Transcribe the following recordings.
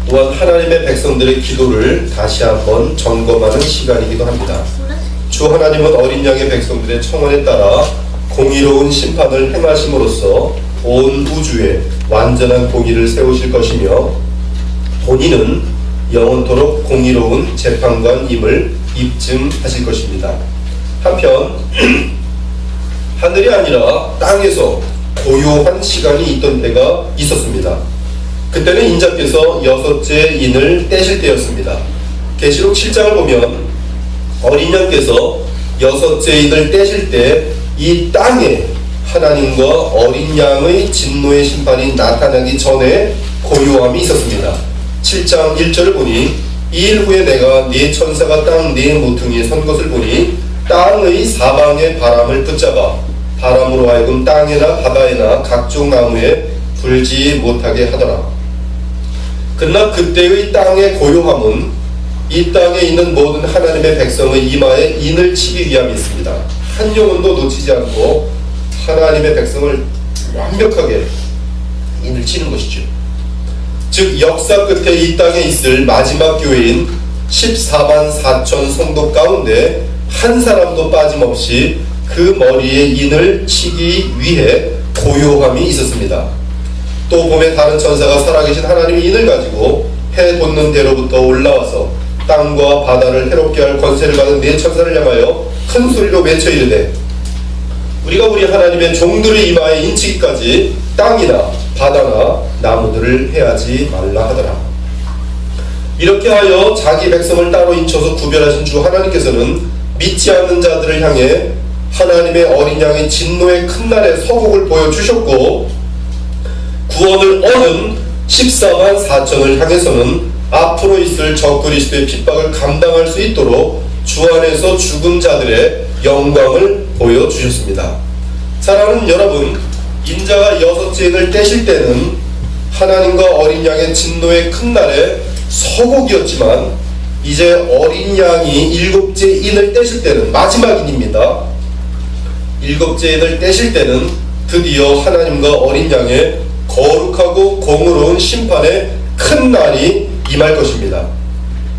또한 하나님의 백성들의 기도를 다시 한번 점검하는 시간이기도 합니다. 주 하나님은 어린 양의 백성들의 청원에 따라 공의로운 심판을 행하심으로써 온 우주에 완전한 공의를 세우실 것이며 본인은 영원토록 공의로운 재판관임을 입증하실 것입니다. 한편 하늘이 아니라 땅에서 고요한 시간이 있던 때가 있었습니다. 그때는 인자께서 여섯째 인을 떼실 때였습니다. 계시록 7장을 보면 어린 양께서 여섯째 인을 떼실 때 이 땅에 하나님과 어린 양의 진노의 심판이 나타나기 전에 고요함이 있었습니다. 7장 1절을 보니 이일 후에 내가 네 천사가 땅 네 모퉁이에 선 것을 보니 땅의 사방의 바람을 붙잡아 바람으로 하여금 땅에나 바다에나 각종 나무에 불지 못하게 하더라. 그러나 그때의 땅의 고요함은 이 땅에 있는 모든 하나님의 백성의 이마에 인을 치기 위함이 있습니다. 한 영혼도 놓치지 않고 하나님의 백성을 완벽하게 인을 치는 것이죠. 즉 역사 끝에 이 땅에 있을 마지막 교회인 14만 4천 성도 가운데 한 사람도 빠짐없이 그 머리에 인을 치기 위해 고요함이 있었습니다. 또 봄에 다른 천사가 살아계신 하나님의 인을 가지고 해 돋는 데로부터 올라와서 땅과 바다를 해롭게 할 권세를 받은 네 천사를 향하여 큰 소리로 외쳐 이르되 우리가 우리 하나님의 종들의 이마에 인치기까지 땅이나 바다나 나무들을 해하지 말라 하더라. 이렇게 하여 자기 백성을 따로 인쳐서 구별하신 주 하나님께서는 믿지 않는 자들을 향해 하나님의 어린 양의 진노의 큰 날에 서곡을 보여주셨고 구원을 얻은 14만 4천을 향해서는 앞으로 있을 적그리스도의 핍박을 감당할 수 있도록 주 안에서 죽은 자들의 영광을 보여주셨습니다. 사랑하는 여러분, 인자가 여섯째 인을 떼실 때는 하나님과 어린 양의 진노의 큰 날에 서곡이었지만 이제 어린 양이 일곱째 인을 떼실 때는 마지막 인입니다. 일곱째 인을 떼실 때는 드디어 하나님과 어린 양의 거룩하고 공의로운 심판의 큰 날이 임할 것입니다.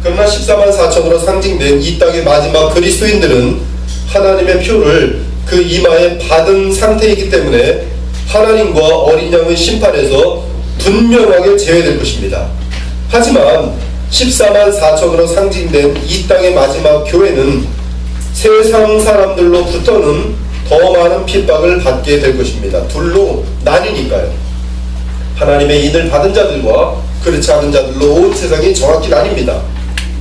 그러나 14만 4천으로 상징된 이 땅의 마지막 그리스도인들은 하나님의 표를 그 이마에 받은 상태이기 때문에 하나님과 어린 양의 심판에서 분명하게 제외될 것입니다. 하지만 14만 4천으로 상징된 이 땅의 마지막 교회는 세상 사람들로부터는 더 많은 핍박을 받게 될 것입니다. 둘로 나뉘니까요. 하나님의 인을 받은 자들과 그렇지 않은 자들로 온 세상이 정확히 나뉩니다.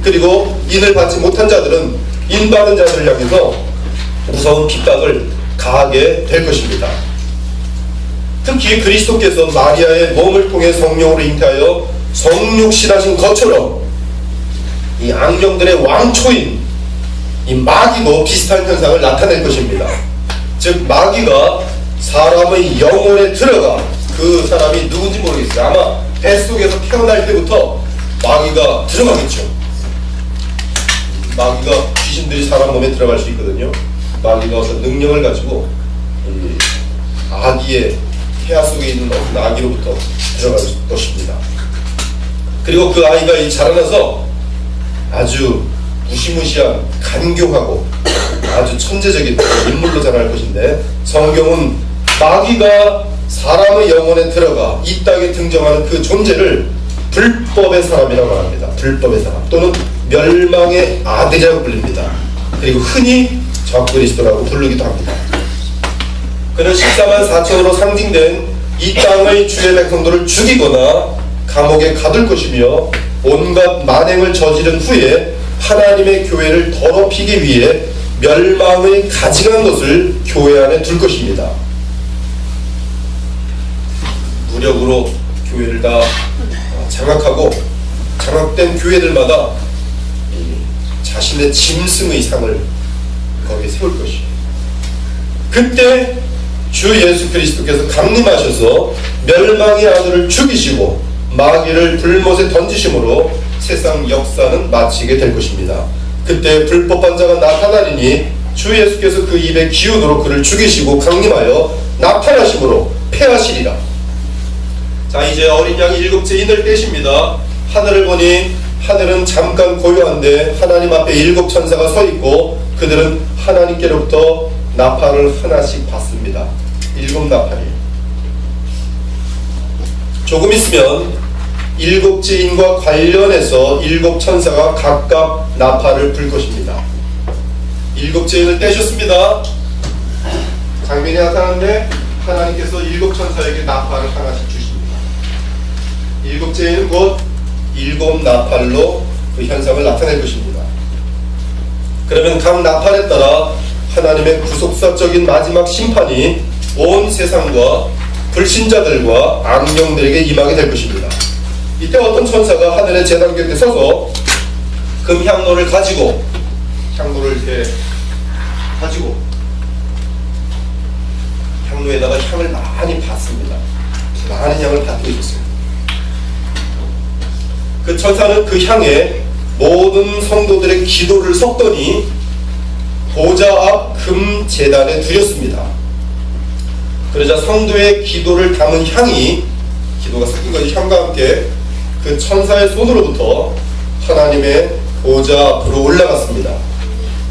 그리고 인을 받지 못한 자들은 인 받은 자들을 향해서 무서운 핍박을 가하게 될 것입니다. 특히 그리스도께서 마리아의 몸을 통해 성령으로 잉태하여 성육신하신 것처럼 이 악령들의 왕초인 이 마귀도 비슷한 현상을 나타낼 것입니다. 즉 마귀가 사람의 영혼에 들어가 그 사람이 누군지 모르겠어요. 아마 뱃속에서 태어날 때부터 마귀가 들어가겠죠. 마귀가 귀신들이 사람 몸에 들어갈 수 있거든요. 마귀가 어떤 능력을 가지고 아기의 폐하 속에 있는 어떤 아기로부터 들어갈 것입니다. 그리고 그 아이가 자라나서 아주 무시무시한 간교하고 아주 천재적인 인물로 자랄 것인데 성경은 마귀가 사람의 영혼에 들어가 이 땅에 등장하는 그 존재를 불법의 사람이라고 말합니다. 불법의 사람 또는 멸망의 아들이라고 불립니다. 그리고 흔히 적그리스도라고 부르기도 합니다. 그는 14만 4천으로 상징된 이 땅의 주의 백성들을 죽이거나 감옥에 가둘 것이며 온갖 만행을 저지른 후에 하나님의 교회를 더럽히기 위해 멸망의 가증한 것을 교회 안에 둘 것입니다. 무력으로 교회를 다 장악하고 장악된 교회들마다 자신의 짐승의 상을 거기에 세울 것이에요. 그때 주 예수 그리스도께서 강림하셔서 멸망의 아들을 죽이시고 마귀를 불못에 던지심으로 세상 역사는 마치게 될 것입니다. 그때 불법한 자가 나타나리니 주 예수께서 그 입의 기운으로 그를 죽이시고 강림하여 나타나심으로 패하시리라. 자, 이제 어린 양이 일곱째 인을 떼십니다. 하늘을 보니 하늘은 잠깐 고요한데 하나님 앞에 7 천사가 서 있고 그들은 하나님께로부터 나팔을 하나씩 받습니다. 7 나팔이에요. 조금 있으면 7지인과 관련해서 7 천사가 각각 나팔을 불 것입니다. 7지인을 떼셨습니다. 장면이 나타났는데 하나님께서 7 천사에게 나팔을 하나씩 주십니다. 7지인은 곧 7 나팔로 그 현상을 나타낼 것입니다. 그러면 각 나팔에 따라 하나님의 구속사적인 마지막 심판이 온 세상과 불신자들과 악령들에게 임하게 될 것입니다. 이때 어떤 천사가 하늘의 제단 곁에 서서 금향로를 가지고 향로를 이렇게 가지고 향로에다가 향을 많이 받습니다. 많은 향을 받고 있었어요. 그 천사는 그 향에 모든 성도들의 기도를 섞더니 보좌 앞 금 제단에 두렸습니다. 그러자 성도의 기도를 담은 향이, 기도가 섞인 것이 향과 함께 그 천사의 손으로부터 하나님의 보좌 앞으로 올라갔습니다.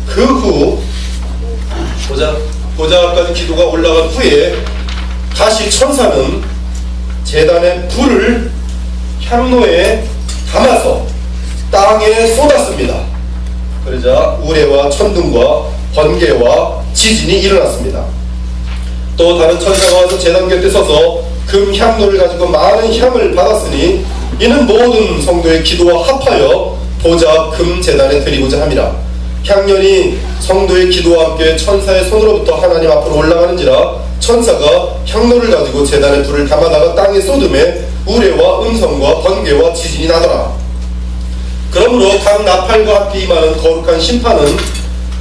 그 후 보좌 앞까지 기도가 올라간 후에 다시 천사는 제단의 불을 향로에 담아서 땅에 쏟았습니다. 그러자 우레와 천둥과 번개와 지진이 일어났습니다. 또 다른 천사가 와서 제단 곁에 서서 금 향로를 가지고 많은 향을 받았으니 이는 모든 성도의 기도와 합하여 보좌 금 제단에 드리고자 합니다. 향연이 성도의 기도와 함께 천사의 손으로부터 하나님 앞으로 올라가는지라 천사가 향로를 가지고 제단에 불을 담아다가 땅에 쏟음에 우레와 음성과 번개와 지진이 나더라. 그러므로 각 나팔과 함께 임하는 거룩한 심판은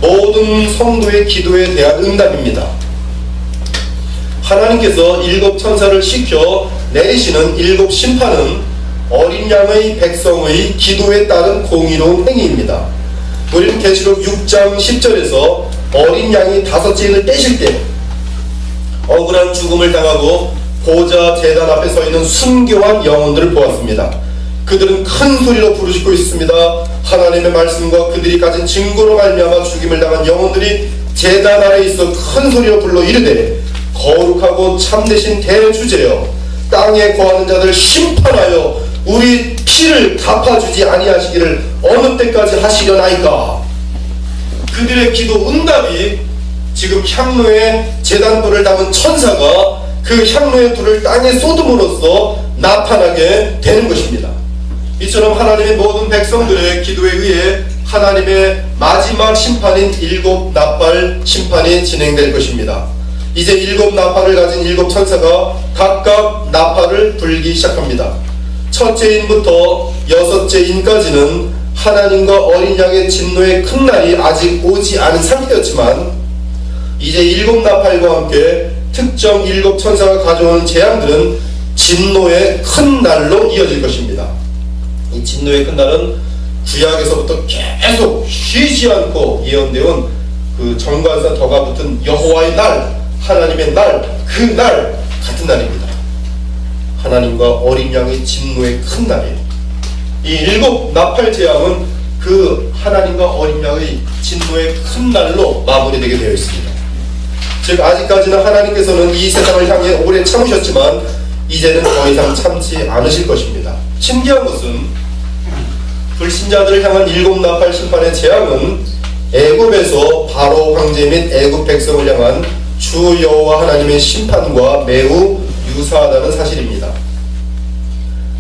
모든 성도의 기도에 대한 응답입니다. 하나님께서 7 천사를 시켜 내리시는 7 심판은 어린 양의 백성의 기도에 따른 공의로운 행위입니다. 우리는 계시록 6장 10절에서 어린 양이 5째인을 떼실 때 억울한 죽음을 당하고 보좌 제단 앞에 서 있는 순교한 영혼들을 보았습니다. 그들은 큰 소리로 부르짖고 있습니다. 하나님의 말씀과 그들이 가진 증거로 말미암아 죽임을 당한 영혼들이 제단 아래 있어 큰 소리로 불러 이르되 거룩하고 참되신 대주제여 땅에 거하는 자들 심판하여 우리 피를 갚아주지 아니하시기를 어느 때까지 하시려나이까. 그들의 기도 응답이 지금 향로에 제단불을 담은 천사가 그 향로의 불을 땅에 쏟음으로써 나타나게 되는 것입니다. 이처럼 하나님의 모든 백성들의 기도에 의해 하나님의 마지막 심판인 7 나팔 심판이 진행될 것입니다. 이제 7 나팔을 가진 7 천사가 각각 나팔을 불기 시작합니다. 첫째 인부터 6째 인까지는 하나님과 어린 양의 진노의 큰 날이 아직 오지 않은 상태였지만 이제 7 나팔과 함께 특정 7 천사가 가져오는 재앙들은 진노의 큰 날로 이어질 것입니다. 이 진노의 큰 날은 구약에서부터 계속 쉬지 않고 예언되어 그 정관사 덕가 붙은 여호와의 날, 하나님의 날, 그 날 같은 날입니다. 하나님과 어린 양의 진노의 큰 날이에요. 이 7 나팔 재앙은 그 하나님과 어린 양의 진노의 큰 날로 마무리되게 되어 있습니다. 즉 아직까지는 하나님께서는 이 세상을 향해 오래 참으셨지만 이제는 더 이상 참지 않으실 것입니다. 신기한 것은 불신자들을 향한 7 나팔 심판의 재앙은 애굽에서 바로 황제 및 애굽 백성을 향한 주 여호와 하나님의 심판과 매우 유사하다는 사실입니다.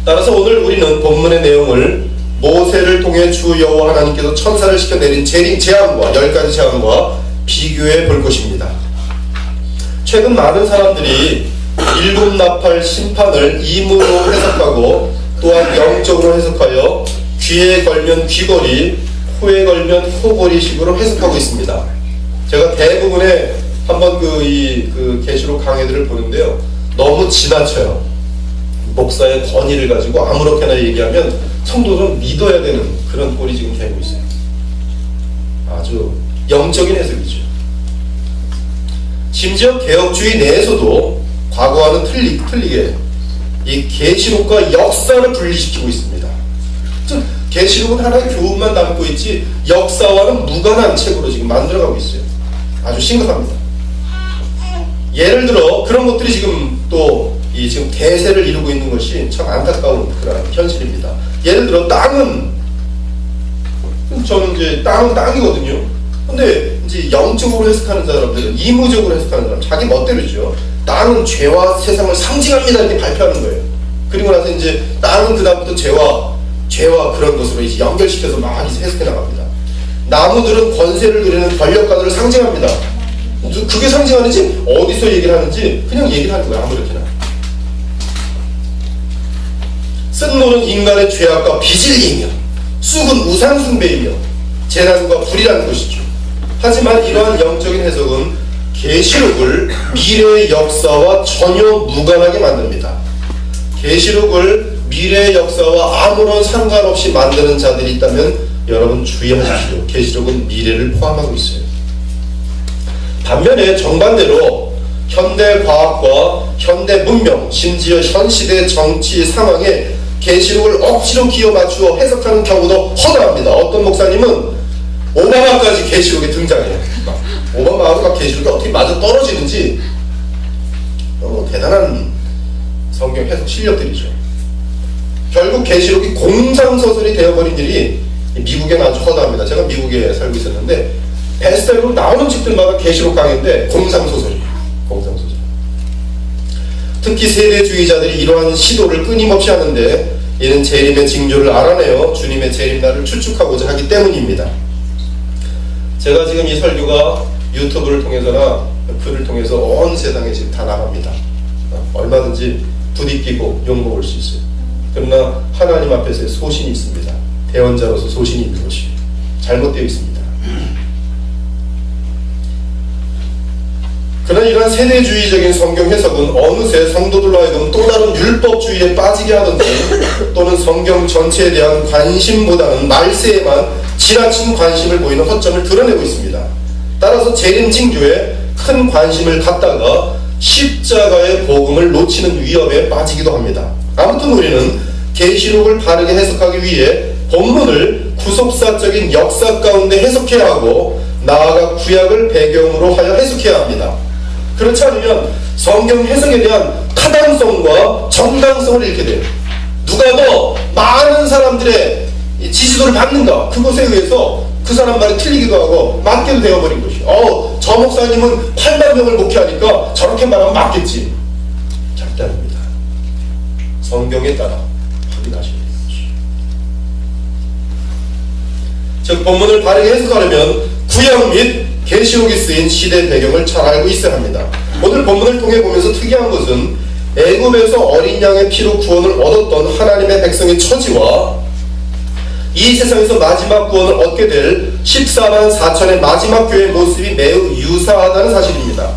따라서 오늘 우리는 본문의 내용을 모세를 통해 주 여호와 하나님께서 천사를 시켜 내린 재앙과 10가지 재앙과 비교해 볼 것입니다. 최근 많은 사람들이 7 나팔 심판을 임으로 해석하고 또한 영적으로 해석하여 귀에 걸면 귀걸이, 코에 걸면 코걸이식으로 해석하고 있습니다. 제가 대부분의 한번 그 계시록 강해들을 보는데요, 너무 지나쳐요. 목사의 권위를 가지고 아무렇게나 얘기하면 성도들은 믿어야 되는 그런 꼴이 지금 되고 있어요. 아주 영적인 해석이죠. 심지어 개혁주의 내에서도 과거와는 틀리게 이 계시록과 역사를 분리시키고 있습니다. 계시록은 하나의 교훈만 담고 있지 역사와는 무관한 책으로 지금 만들어가고 있어요. 아주 심각합니다. 예를 들어 그런 것들이 지금 또 이 지금 대세를 이루고 있는 것이 참 안타까운 그런 현실입니다. 예를 들어 땅은 저는 이제 땅은 땅이거든요. 근데 이제 영적으로 해석하는 사람들은 이무적으로 해석하는 사람 자기 멋대로죠. 땅은 죄와 세상을 상징합니다 이렇게 발표하는 거예요. 그리고 나서 이제 땅은 그다음부터 죄와 그런 것으로 이제 연결시켜서 막 이제 해석해 나갑니다. 나무들은 권세를 누리는 권력가들을 상징합니다. 그게 상징하는지 어디서 얘기를 하는지 그냥 얘기를 하는 거예요. 아무렇게나. 쓴노는 인간의 죄악과 비질리이며 쑥은 우상숭배이며 재난과 불이라는 것이죠. 하지만 이러한 영적인 해석은 계시록을 미래의 역사와 전혀 무관하게 만듭니다. 계시록을 미래의 역사와 아무런 상관없이 만드는 자들이 있다면 여러분 주의하십시오. 계시록은 미래를 포함하고 있어요. 반면에 정반대로 현대 과학과 현대 문명, 심지어 현 시대의 정치 상황에 계시록을 억지로 끼워 맞추어 해석하는 경우도 허다합니다. 어떤 목사님은 오바마까지 계시록에 등장해요. 오바마하고 막 계시록이 어떻게 맞아 떨어지는지 너무 대단한 성경 해석 실력들이죠. 결국 계시록이 공상소설이 되어버린 일이 미국에는 아주 허다합니다. 제가 미국에 살고 있었는데 베스트셀러로 나오는 책들마다 계시록 강의인데 공상소설이에요. 공상소설. 특히 세대주의자들이 이러한 시도를 끊임없이 하는데 이는 재림의 징조를 알아내어 주님의 재림날을 추측하고자 하기 때문입니다. 제가 지금 이 설교가 유튜브를 통해서나 글을 통해서 온 세상에 지금 다 나갑니다. 얼마든지 부딪히고 욕먹을 수 있어요. 그러나 하나님 앞에서의 소신이 있습니다. 대언자로서 소신이 있는 것이 잘못되어 있습니다. 그러나 이러한 세대주의적인 성경 해석은 어느새 성도들로 하여금 또 다른 율법주의에 빠지게 하던지 또는 성경 전체에 대한 관심보다는 말세에만 지나친 관심을 보이는 허점을 드러내고 있습니다. 따라서 재림 징조에 큰 관심을 갖다가 십자가의 복음을 놓치는 위험에 빠지기도 합니다. 아무튼 우리는 계시록을 바르게 해석하기 위해 본문을 구속사적인 역사 가운데 해석해야 하고 나아가 구약을 배경으로 하여 해석해야 합니다. 그렇지 않으면 성경 해석에 대한 타당성과 정당성을 잃게 돼요. 누가 더 많은 사람들의 지지도를 받는가 그것에 의해서 그 사람 말이 틀리기도 하고 맞게도 되어버린 것이 저 목사님은 8만 명을 목회하니까 저렇게 말하면 맞겠지. 절대 아닙니다. 성경에 따라 확인하셔야 되는 것이. 즉 본문을 바르게 해석하려면 구약 및 계시록이 쓰인 시대 배경을 잘 알고 있어야 합니다. 오늘 본문을 통해 보면서 특이한 것은 애굽에서 어린 양의 피로 구원을 얻었던 하나님의 백성의 처지와 이 세상에서 마지막 구원을 얻게 될 14만 4천의 마지막 교회의 모습이 매우 유사하다는 사실입니다.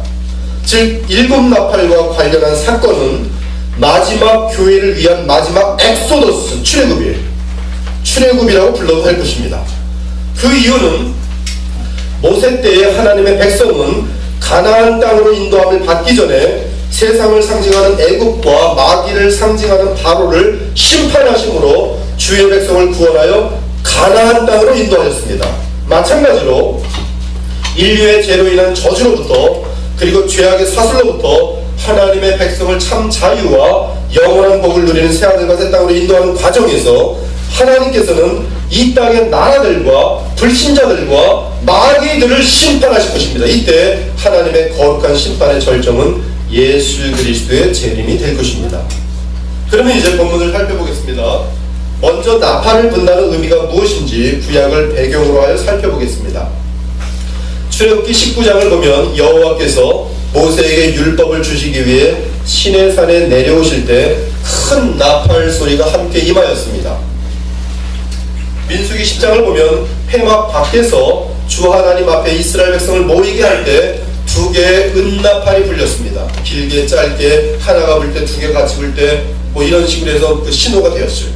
즉 일곱 나팔과 관련한 사건은 마지막 교회를 위한 마지막 엑소더스 출애굽이에요. 출애굽이라고 불러도 될 것입니다. 그 이유는 모세 때의 하나님의 백성은 가나안 땅으로 인도함을 받기 전에 세상을 상징하는 애굽과 마귀를 상징하는 바로를 심판하심으로 주의 백성을 구원하여 가나안 땅으로 인도하셨습니다. 마찬가지로 인류의 죄로 인한 저주로부터 그리고 죄악의 사슬로부터 하나님의 백성을 참 자유와 영원한 복을 누리는 새하늘과 새 땅으로 인도하는 과정에서 하나님께서는 이 땅의 나라들과 불신자들과 마귀들을 심판하실 것입니다. 이때 하나님의 거룩한 심판의 절정은 예수 그리스도의 재림이 될 것입니다. 그러면 이제 본문을 살펴보겠습니다. 먼저 나팔을 분다는 의미가 무엇인지 구약을 배경으로 하여 살펴보겠습니다. 출애굽기 19장을 보면 여호와께서 모세에게 율법을 주시기 위해 시내산에 내려오실 때 큰 나팔 소리가 함께 임하였습니다. 민수기 10장을 보면 회막 밖에서 주 하나님 앞에 이스라엘 백성을 모이게 할 때 두 개의 은나팔이 불렸습니다. 길게 짧게 하나가 불 때 두 개 같이 불 때 뭐 이런 식으로 해서 그 신호가 되었어요.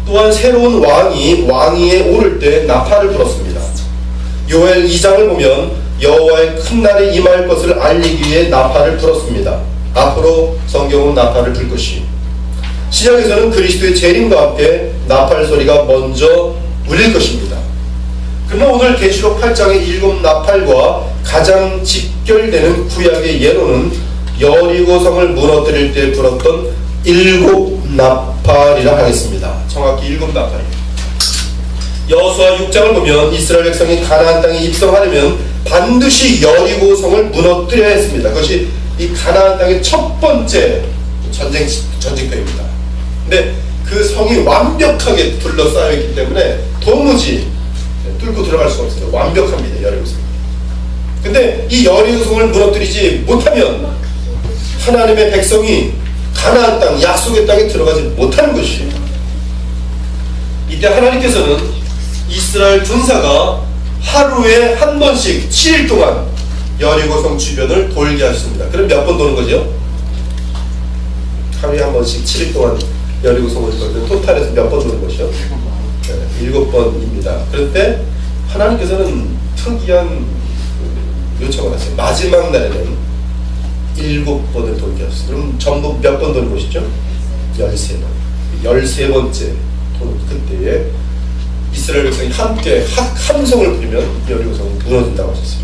또한 새로운 왕위에 오를 때 나팔을 불었습니다. 요엘 2장을 보면 여호와의 큰 날이 임할 것을 알리기 위해 나팔을 불었습니다. 앞으로 성경은 나팔을 불 것이. 신약에서는 그리스도의 재림과 함께 나팔 소리가 먼저 울릴 것입니다. 그러나 오늘 계시록 8장의 7 나팔과 가장 직결되는 구약의 예로는 여리고성을 무너뜨릴 때 불었던 7 나팔이라 하겠습니다. 정확히 7 나팔이에요. 여호수아 6장을 보면 이스라엘 백성이 가나안 땅에 입성하려면 반드시 여리고성을 무너뜨려야 했습니다. 그것이 이 가나안 땅의 첫 번째 전쟁터입니다. 근데 그 성이 완벽하게 둘러싸여 있기 때문에 도무지 뚫고 들어갈 수가 없어요. 완벽합니다. 여리고성. 근데 이 여리고성을 무너뜨리지 못하면 하나님의 백성이 가나안 땅, 약속의 땅에 들어가지 못하는 것이에요. 이때 하나님께서는 이스라엘 군사가 하루에 한 번씩 7일 동안 여리고성 주변을 돌게 하셨습니다. 그럼 몇 번 도는 거죠? 하루에 한 번씩 7일 동안 여리고성을 돌면 토탈에서 몇 번 도는 것이요? 7번입니다. 그런데 하나님께서는 특이한 요청을 하세요. 마지막 날에는 7번을 돌게 하셨어요. 그럼 전부 몇 번 도는 것이죠? 13번. 13번째 도는 그때에 이스라엘 백성이 함께 함성을 부리면 여리고성이 무너진다고 하셨어요.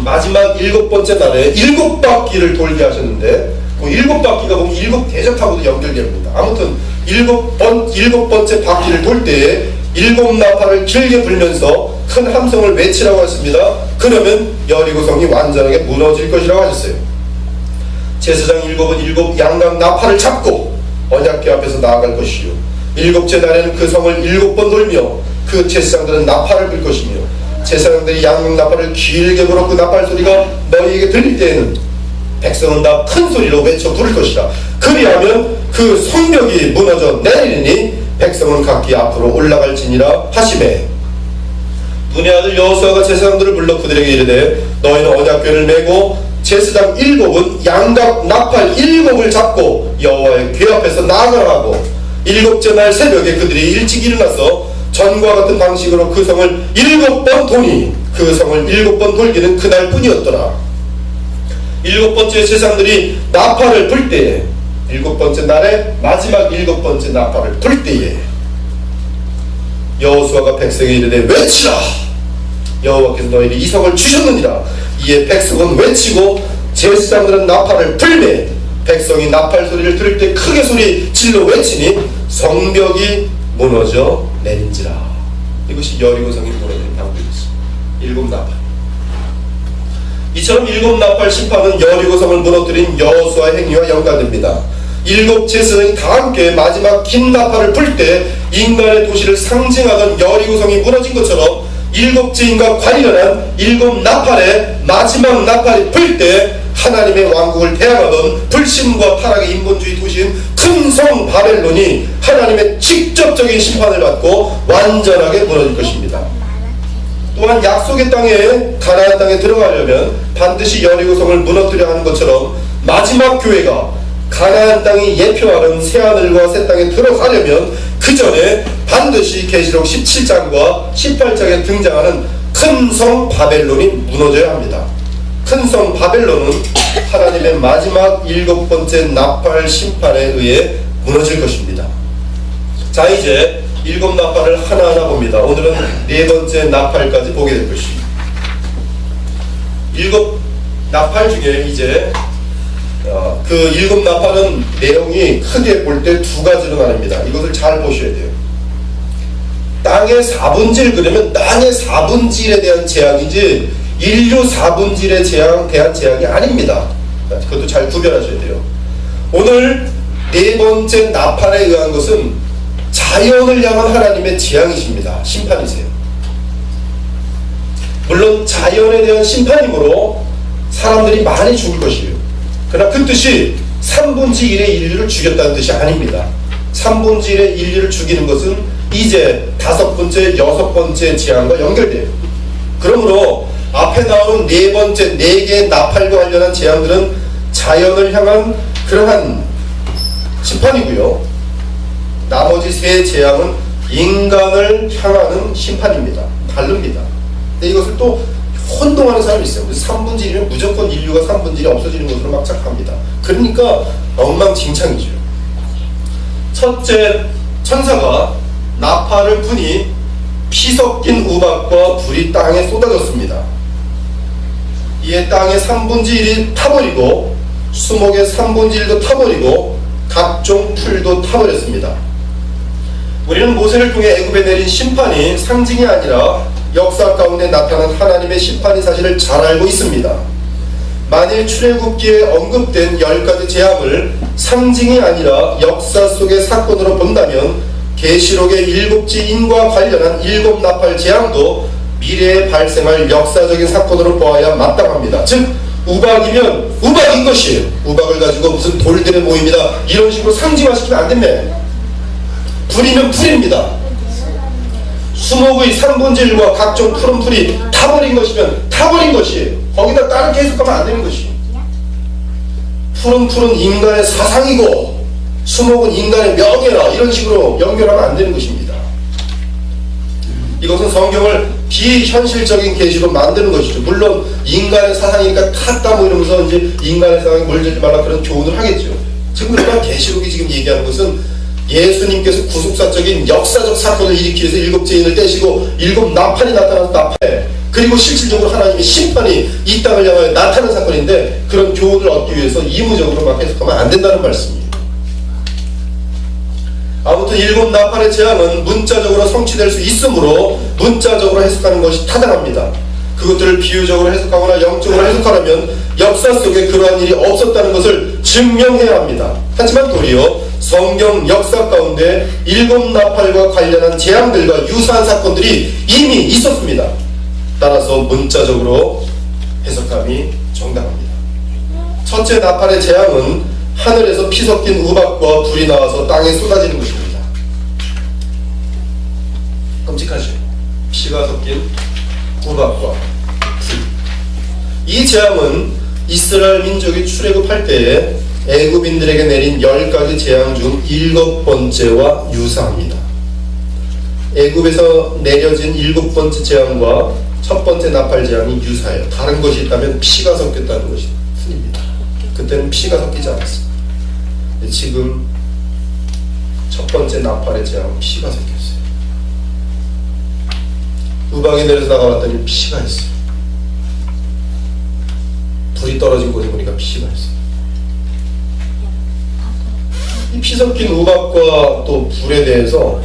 마지막 7번째 날에 7바퀴를 돌게 하셨는데 그 7바퀴가 보면 7대접하고도 연결됩니다. 아무튼 7번째 바퀴를 돌 때에 7 나팔을 길게 불면서 큰 함성을 외치라고 하십니다. 그러면 여리고성이 완전하게 무너질 것이라고 하셨어요. 제사장 7은 7 양각 나팔을 잡고 언약궤 앞에서 나아갈 것이요 7째 날에는 그 성을 7번 돌며 그 제사장들은 나팔을 불 것이며 제사장들이 양각 나팔을 길게 불어 그 나팔 소리가 너희에게 들릴 때에는 백성은 다 큰 소리로 외쳐 부를 것이라. 그리하면 그 성벽이 무너져 내리니 백성은 각기 앞으로 올라갈지니라 하시매 눈의 아들 여호수아가 제사장들을 불러 그들에게 이르되 너희는 언약궤를 메고 제사장 7은 양각 나팔 7을 잡고 여호와의 궤 앞에서 나아가라 하고 7째 날 새벽에 그들이 일찍 일어나서 전과 같은 방식으로 그 성을 7번 도니 그 성을 7번 돌기는 그날 뿐이었더라. 7번째 제사장들이 나팔을 불 때에 7번째 날에 마지막 7번째 나팔을 불 때에 여호수아가 백성에 이르되 외치라. 여호와께서 너희에게 이 성을 주셨느니라. 이에 백성은 외치고 제사장들은 나팔을 불매 백성이 나팔 소리를 들을 때 크게 소리 질러 외치니 성벽이 무너져 내린지라. 이것이 여리고성이 무너지는 방법이었습니다. 7 나팔. 이처럼 7 나팔 심판은 여리고성을 무너뜨린 여호수아의 행위와 연관됩니다. 7 제사장이 다 함께 마지막 긴 나팔을 불 때 인간의 도시를 상징하던 여리고성이 무너진 것처럼 7째인과 관련한 7 나팔의 마지막 나팔이 불 때 하나님의 왕국을 대항하던 불신과 타락의 인본주의 도시인 큰 성 바벨론이 하나님의 직접적인 심판을 받고 완전하게 무너질 것입니다. 또한 약속의 땅에 가나안 땅에 들어가려면 반드시 여리고성을 무너뜨려 하는 것처럼 마지막 교회가 가나안 땅이 예표하는 새하늘과 새 땅에 들어가려면 그 전에 반드시 계시록 17장과 18장에 등장하는 큰 성 바벨론이 무너져야 합니다. 큰 성 바벨론은 하나님의 마지막 7번째 나팔 심판에 의해 무너질 것입니다. 자, 이제 7 나팔을 하나하나 봅니다. 오늘은 4번째 나팔까지 보게 될 것입니다. 7 나팔 중에 이제 그 7 나팔은 내용이 크게 볼 때 2가지로 나뉩니다. 이것을 잘 보셔야 돼요. 땅의 4분질 그러면 땅의 4분질에 대한 재앙이지 인류 4분질에 대한 재앙이 아닙니다. 그것도 잘 구별하셔야 돼요. 오늘 4번째 나팔에 의한 것은 자연을 향한 하나님의 재앙이십니다. 심판이세요. 물론 자연에 대한 심판이므로 사람들이 많이 죽을 것이에요. 그러나 그 뜻이 3분의 1의 인류를 죽였다는 뜻이 아닙니다. 3분의 1의 인류를 죽이는 것은 이제 5번째, 6번째 재앙과 연결돼요. 그러므로 앞에 나오는 4번째, 4개의 나팔과 관련한 재앙들은 자연을 향한 그러한 심판이고요. 나머지 3 재앙은 인간을 향하는 심판입니다. 다릅니다. 근데 이것을 또 혼동하는 사람이 있어요. 3분의 1이면 무조건 인류가 3분의 1이 없어지는 것으로 막 착각합니다. 그러니까 엉망진창이죠. 첫째 천사가 나팔을 부니 피 섞인 우박과 불이 땅에 쏟아졌습니다. 이에 땅의 3분의 1이 타버리고 수목의 3분의 1도 타버리고 각종 풀도 타버렸습니다. 우리는 모세를 통해 애굽에 내린 심판이 상징이 아니라 역사 가운데 나타난 하나님의 심판의 사실을 잘 알고 있습니다. 만일 출애굽기에 언급된 10가지 재앙을 상징이 아니라 역사 속의 사건으로 본다면 계시록의 7지인과 관련한 7나팔 재앙도 미래에 발생할 역사적인 사건으로 보아야 마땅합니다. 즉 우박이면 우박인 것이에요. 우박을 가지고 무슨 돌들의 모임이다 이런 식으로 상징화시키면 안 됩니다. 불이면 불입니다. 수목의 3분의 1과 각종 푸른 풀이 타버린 것이면 타버린 것이에요. 거기다 다르게 해석하면 안 되는 것이에요. 푸른 풀은 인간의 사상이고 수목은 인간의 명예라 이런 식으로 연결하면 안 되는 것입니다. 이것은 성경을 비현실적인 계시로 만드는 것이죠. 물론 인간의 사상이니까 탔다 뭐 이러면서 이제 인간의 사상에 물들지 말라 그런 교훈을 하겠죠. 지금 그러나 계시록이 지금 얘기하는 것은 예수님께서 구속사적인 역사적 사건을 일으키기 위해서 7죄인을 떼시고 7나팔이 나타나서 나팔 그리고 실질적으로 하나님의 심판이 이 땅을 향하여 나타나는 사건인데 그런 교훈을 얻기 위해서 이무적으로 막 해석하면 안 된다는 말씀이에요. 아무튼 7나팔의 재앙은 문자적으로 성취될 수 있으므로 문자적으로 해석하는 것이 타당합니다. 그것들을 비유적으로 해석하거나 영적으로 해석하려면 역사 속에 그러한 일이 없었다는 것을 증명해야 합니다. 하지만 도리어 성경 역사 가운데 7나팔과 관련한 재앙들과 유사한 사건들이 이미 있었습니다. 따라서 문자적으로 해석함이 정당합니다. 첫째 나팔의 재앙은 하늘에서 피 섞인 우박과 불이 나와서 땅에 쏟아지는 것입니다. 끔찍하죠. 피가 섞인 우박과 불. 이 재앙은 이스라엘 민족이 출애굽할 때에 애굽인들에게 내린 10가지 재앙 중 7번째와 유사합니다. 애굽에서 내려진 7번째 재앙과 첫 번째 나팔 재앙이 유사해요. 다른 것이 있다면 피가 섞였다는 것이 뿐입니다. 그때는 피가 섞이지 않았습니다. 지금 첫 번째 나팔의 재앙은 피가 섞였어요. 우박이 내려서 나가봤더니 피가 있어요. 불이 떨어진 곳에 보니까 피가 있어요. 이 피 섞인 우박과 또 불에 대해서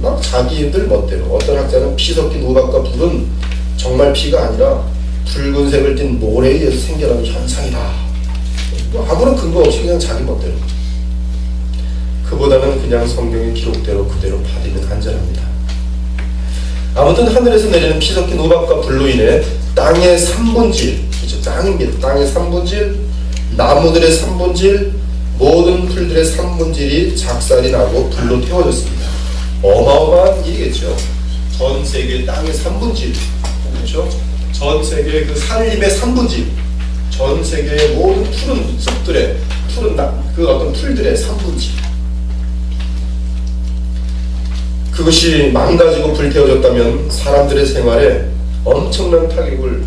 막 자기들 멋대로 어떤 학자는 피 섞인 우박과 불은 정말 피가 아니라 붉은색을 띤 모래에 의해서 생겨나는 현상이다. 아무런 근거 없이 그냥 자기 멋대로. 그보다는 그냥 성경의 기록대로 그대로 받으면 안전합니다. 아무튼 하늘에서 내리는 피 섞인 우박과 불로 인해 땅의 3분의 1, 그렇죠? 땅입니다. 땅의 3분의 1, 나무들의 3분의 1, 모든 풀들의 3분의 1이 작살이 나고 불로 태워졌습니다. 어마어마한 일이겠죠. 전 세계 땅의 3분의 1, 그렇죠? 전 세계의 그 산림의 3분의 1, 전 세계의 모든 푸른 숲들의 그 어떤 풀들의 3분의 1. 그것이 망가지고 불태워졌다면 사람들의 생활에 엄청난 타격을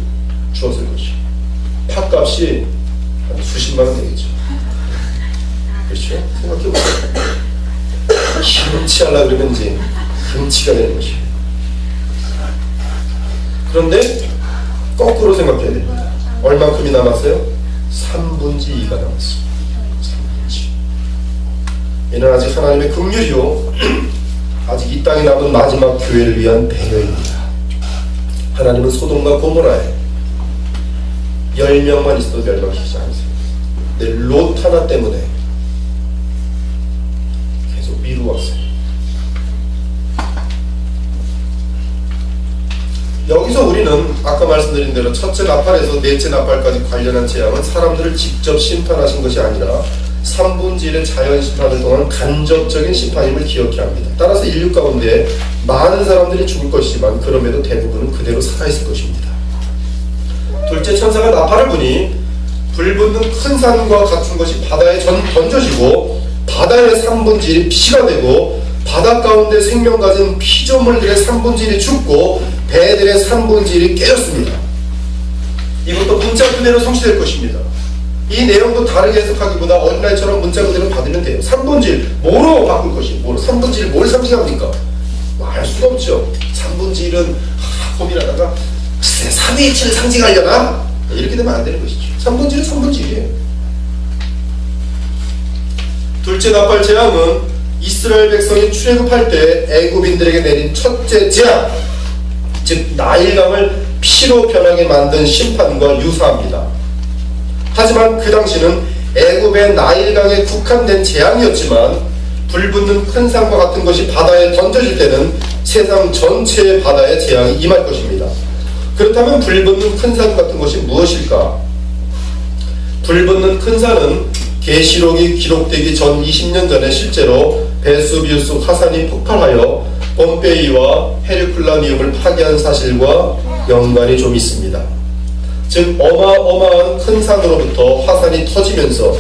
주었을 것이죠. 팥값이 한 수십만 원 되겠죠. 그렇죠? 생각해보세요. 김치 하려고 그러면 이제 김치가 되는 것이에요. 그런데 거꾸로 생각해야 됩니다. 얼만큼이 남았어요? 3분의 2가 남았어요. 3분의 2. 이는 아직 하나님의 긍휼이요 아직 이 땅에 남은 마지막 교회를 위한 배려입니다. 하나님은 소돔과 고모라에 10명만 있어도 멸망시키지 않으세요. 근데 롯 하나 때문에 계속 미루었어요. 여기서 우리는 아까 말씀드린 대로 첫째 나팔에서 넷째 나팔까지 관련한 재앙은 사람들을 직접 심판하신 것이 아니라 3분의 1의 자연 심판을 통한 간접적인 심판임을 기억해야 합니다. 따라서 인류 가운데 많은 사람들이 죽을 것이지만 그럼에도 대부분은 그대로 살아있을 것입니다. 둘째 천사가 나팔을 부니 불 붙는 큰 산과 같은 것이 바다에 던져지고 바다의 3분의 1이 피가 되고 바다 가운데 생명 가진 피조물들의 3분의 1이 죽고 배들의 3분의 1이 깨졌습니다. 이것도 문자 그대로 성취될 것입니다. 이 내용도 다르게 해석하기보다 어린아이처럼 문자 그대로 받으면 돼요. 3분의 1 뭐로 바꿀 것이? 뭐로? 3분의 1 뭘 상징합니까? 알 수가 없죠. 3분의 1은 고민하다가 3.27을 상징하려나? 이렇게 되면 안 되는 것이죠. 3분의 1은 3분의 1이에요. 둘째 나팔 재앙은 이스라엘 백성이 출애굽할 때 애굽인들에게 내린 첫째 재앙, 즉 나일강을 피로 변하게 만든 심판과 유사합니다. 하지만 그 당시는 애굽의 나일강에 국한된 재앙이었지만 불붙는 큰 산과 같은 것이 바다에 던져질 때는 세상 전체의 바다에 재앙이 임할 것입니다. 그렇다면 불붙는 큰 산 같은 것이 무엇일까? 불붙는 큰 산은 계시록이 기록되기 전 20년 전에 실제로 베수비우스 화산이 폭발하여 폼페이와 헤르쿨라니움을 파괴한 사실과 연관이 좀 있습니다. 즉 어마어마한 큰 산으로부터 화산이 터지면서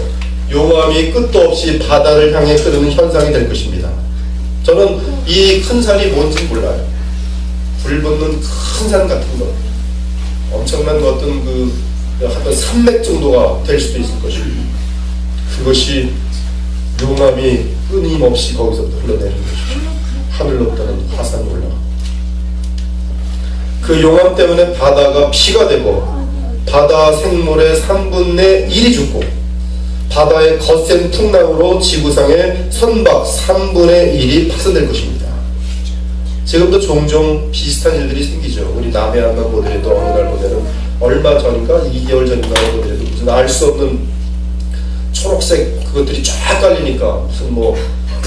용암이 끝도 없이 바다를 향해 흐르는 현상이 될 것입니다. 저는 이 큰 산이 뭔지 몰라요. 불붙는 큰 산 같은 거, 엄청난 어떤 한 산맥 정도가 될 수도 있을 것이고, 그것이 용암이 끊임없이 거기서부터 흘러내리는 것이죠. 하늘로부터는 화산이 올라가고, 그 용암 때문에 바다가 피가 되고 바다 생물의 3분의 1이 죽고 바다의 거센 풍랑으로 지구상의 선박 3분의 1이 파손될 것입니다. 지금도 종종 비슷한 일들이 생기죠. 우리 남해안만 보더라도 어느 날 보면은 얼마 전인가 2개월 전인가 보더라도 무슨 알 수 없는 초록색 그것들이 쫙 깔리니까 무슨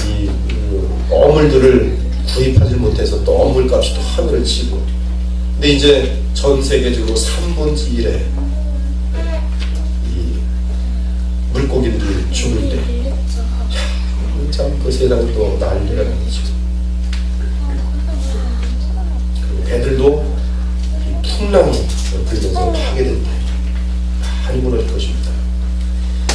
이 어물들을 구입하지 못해서 또 어물값이 또 하늘을 치고, 근데 이제 전 세계적으로 3분의 1의 이 물고기들이 죽을 때, 참 그 세상이 또 난리가 나죠. 배들도 풍랑이 불면서 파괴될 때 많이 무너질 것입니다.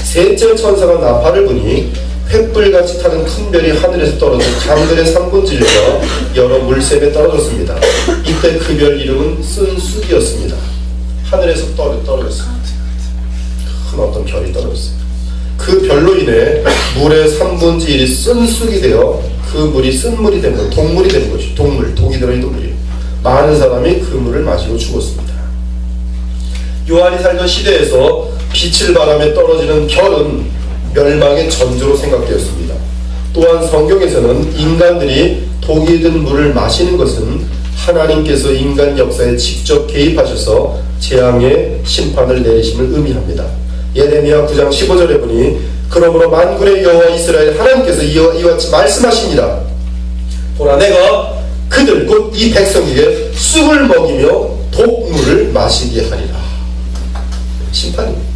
셋째 천사가 나팔을 부니 횃불같이 타는 큰 별이 하늘에서 떨어져 강들의 3분의 1과 여러 물샘에 떨어졌습니다. 이때 그 별 이름은 쓴쑥이었습니다. 하늘에서 떨어졌습니다. 큰 어떤 별이 떨어졌어요. 그 별로 인해 물의 3분의 1이 쓴쑥이 되어 그 물이 쓴물이 된 것, 동물이 된 것이, 독이 들어있는 동물이에요. 많은 사람이 그 물을 마시고 죽었습니다. 요한이 살던 시대에서 빛을 바람에 떨어지는 별은 멸망의 전조로 생각되었습니다. 또한 성경에서는 인간들이 독이 든 물을 마시는 것은 하나님께서 인간 역사에 직접 개입하셔서 재앙의 심판을 내리심을 의미합니다. 예레미야 9장 15절에 보니 그러므로 만군의 여호와 이스라엘 하나님께서 이와 같이 말씀하십니다. 보라 내가 그들 곧 이 백성에게 쑥을 먹이며 독물을 마시게 하리라. 심판입니다.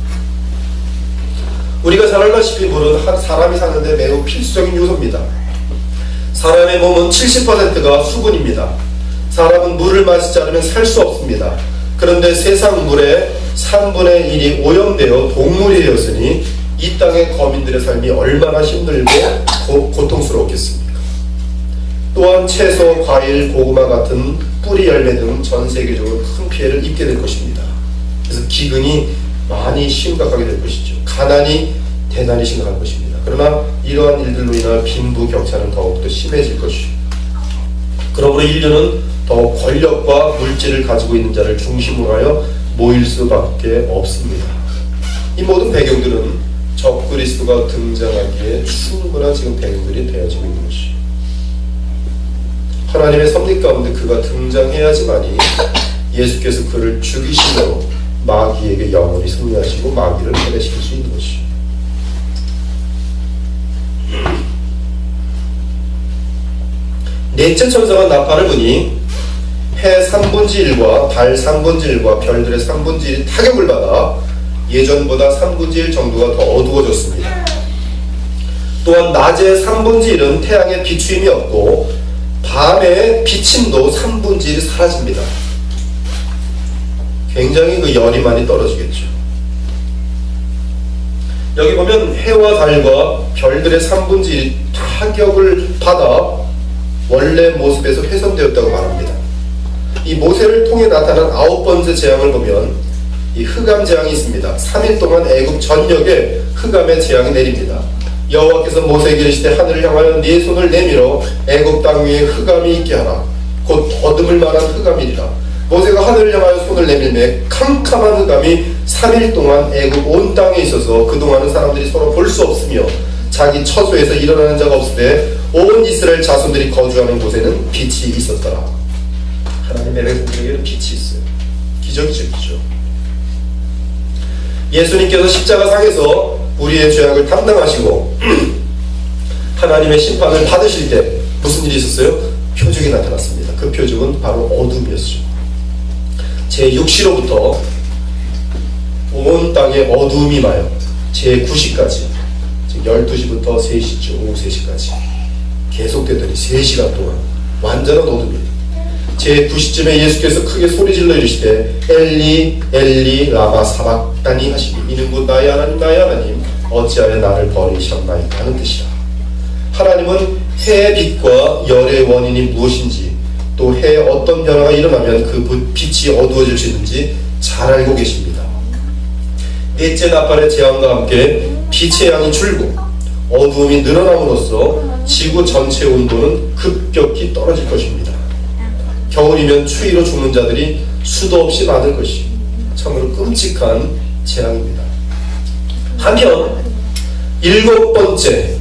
우리가 잘 알다시피 물은 한 사람이 사는데 매우 필수적인 요소입니다. 사람의 몸은 70%가 수분입니다. 사람은 물을 마시지 않으면 살 수 없습니다. 그런데 세상 물의 3분의 1이 오염되어 동물이 되었으니 이 땅의 거민들의 삶이 얼마나 힘들고 고통스러웠겠습니까? 또한 채소, 과일, 고구마 같은 뿌리 열매 등 전 세계적으로 큰 피해를 입게 될 것입니다. 그래서 기근이 많이 심각하게 될 것이죠. 가난이 대단히 심각할 것입니다. 그러나 이러한 일들로 인한 빈부격차는 더욱더 심해질 것이죠. 그러므로 인류는 더욱 권력과 물질을 가지고 있는 자를 중심으로 하여 모일 수밖에 없습니다. 이 모든 배경들은 적그리스도가 등장하기에 충분한 지금 배경들이 되어지고 있는 것이죠. 하나님의 섭리 가운데 그가 등장해야지만이 예수께서 그를 죽이심으로 마귀에게 영원히 승리하시고 마귀를 패배시킬 수 있는 것이죠. 넷째 천사가 나팔을 부니 해 3분의 1과 달 3분의 1과 별들의 3분의 1이 타격을 받아 예전보다 3분의 1 정도가 더 어두워졌습니다. 또한 낮의 3분의 1은 태양의 비추임이 없고 밤의 비침도 3분의 1이 사라집니다. 굉장히 그 열이 많이 떨어지겠죠. 여기 보면 해와 달과 별들의 3분의 1이 타격을 받아 원래 모습에서 훼손되었다고 말합니다. 이 모세를 통해 나타난 9번째 재앙을 보면 이 흑암 재앙이 있습니다. 3일 동안 애굽 전역에 흑암의 재앙이 내립니다. 여호와께서 모세에게 이르시되 하늘을 향하여 네 손을 내밀어 애굽 땅 위에 흑암이 있게 하라. 곧 더듬을 만한 흑암이리라. 모세가 하늘을 향하여 손을 내밀매 캄캄한 흑암이 3일 동안 애굽 온 땅에 있어서 그동안은 사람들이 서로 볼 수 없으며 자기 처소에서 일어나는 자가 없으되 온 이스라엘 자손들이 거주하는 곳에는 빛이 있었더라. 하나님의 백성들에게는 빛이 있어요. 기적이죠, 기적. 예수님께서 십자가상에서 우리의 죄악을 담당하시고 하나님의 심판을 받으실 때 무슨 일이 있었어요? 표적이 나타났습니다. 그 표적은 바로 어둠이었죠. 제6시로부터 온 땅에 어둠이 마요. 제9시까지, 즉 12시부터 3시쯤, 오후 3시까지 계속되더니 3시간 동안 완전한 어둠이에요. 제9시쯤에 예수께서 크게 소리질러 이르시되 엘리 엘리 라마 사박다니 하시니 이는 곧 나의 하나님 나의 하나님 어찌하여 나를 버리셨나이까 하는 뜻이라. 하나님은 해의 빛과 열의 원인이 무엇인지 또 해에 어떤 변화가 일어나면 그 빛이 어두워질 수 있는지 잘 알고 계십니다. 넷째 나팔의 재앙과 함께 빛의 양이 줄고 어두움이 늘어남으로써 지구 전체 온도는 급격히 떨어질 것입니다. 겨울이면 추위로 죽는 자들이 수도 없이 많을 것이 참으로 끔찍한 재앙입니다. 한편 7번째,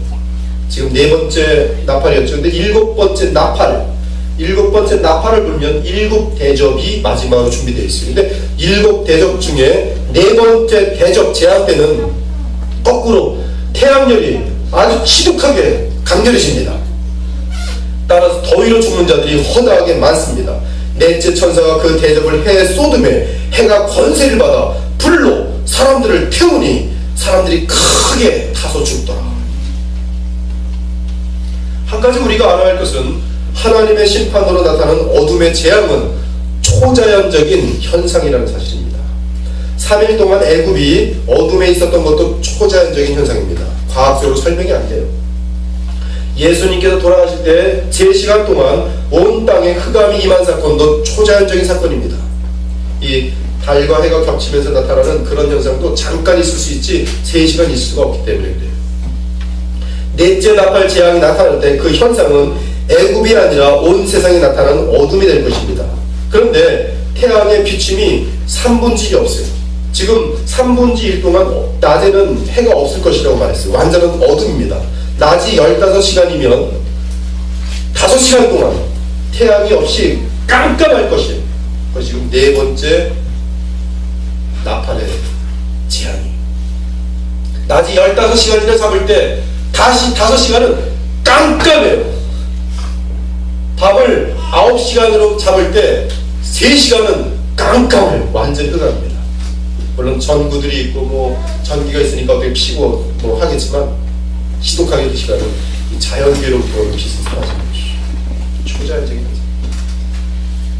지금 4번째 나팔이었죠. 근데 7번째 나팔을 불면 7대접이 마지막으로 준비되어 있어요. 근데 7대접 중에 4번째 대접 재앙 때는 거꾸로 태양열이 아주 지독하게 강렬해집니다. 따라서 더위로 죽는 자들이 허다하게 많습니다. 넷째 천사가 그 대접을 해에 쏟음에 해가 권세를 받아 불로 사람들을 태우니 사람들이 크게 타서 죽더라. 한 가지 우리가 알아야 할 것은 하나님의 심판으로 나타나는 어둠의 재앙은 초자연적인 현상이라는 사실입니다. 3일 동안 애굽이 어둠에 있었던 것도 초자연적인 현상입니다. 과학적으로 설명이 안 돼요. 예수님께서 돌아가실 때 3시간 동안 온 땅에 흑암이 임한 사건도 초자연적인 사건입니다. 이 달과 해가 겹치면서 나타나는 그런 현상도 잠깐 있을 수 있지 3시간 있을 수가 없기 때문에 그래요. 넷째 나팔 재앙이 나타날 때 그 현상은 애굽이 아니라 온 세상에 나타나는 어둠이 될 것입니다. 그런데 태양의 비침이 3분의 1이 없어요. 지금 3분의 1 동안 낮에는 해가 없을 것이라고 말했어요. 완전한 어둠입니다. 낮이 15시간이면 5시간 동안 태양이 없이 깜깜할 것이에요. 그것이 지금 4번째 나팔의 재앙이. 낮이 15시간이나 잡을 때 다시 5시간은 깜깜해요. 밤을 9시간으로 잡을 때 3시간은 깜깜해요. 완전 흑암입니다. 물론 전구들이 있고 뭐 전기가 있으니까 어떻게 피고 뭐 하겠지만 지독하게 그 시간은 자연계로부터 오는 빛은 사라지는 것이죠. 초자연적인 현상.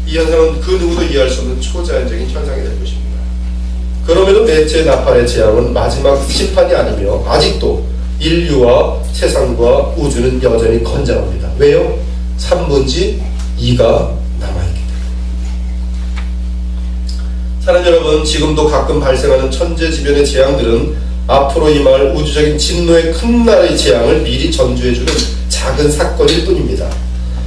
이 현상은 그 누구도 이해할 수 없는 초자연적인 현상이 될 것입니다. 그럼에도 넷째 나팔의 재앙은 마지막 심판이 아니며 아직도 인류와 세상과 우주는 여전히 건장합니다. 왜요? 3분의 2가 남아있기 때문에. 사랑하는 여러분, 지금도 가끔 발생하는 천재지변의 재앙들은 앞으로 임할 우주적인 진노의 큰 나라의 재앙을 미리 전주해주는 작은 사건일 뿐입니다.